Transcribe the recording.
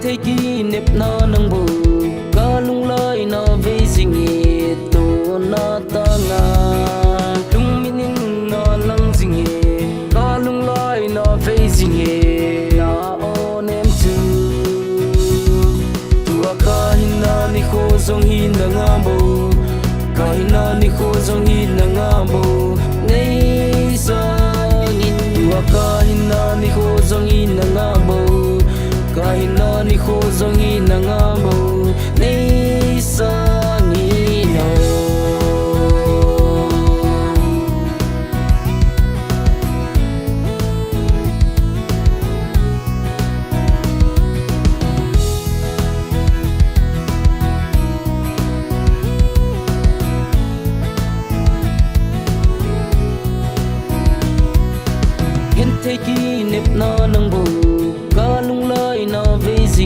thấy kỷ niệm nó nâng bù có lung lời nó về sinh nhị tu nó ta ngà lung minh nó lăng sinh nhị có lung lời nó về sinh nhị nó ôn em tu tua ka hina ni khô dòng hin na ngà bù ka hina ni khô dòng hin na ngà bù ngay sa tua ka hina ni khô dòng hin na ngà bù kahina ni kho zongi na ngamo nei sangi no hiện thấy kỷ niệm nó nâng bù có lung lời nó về gì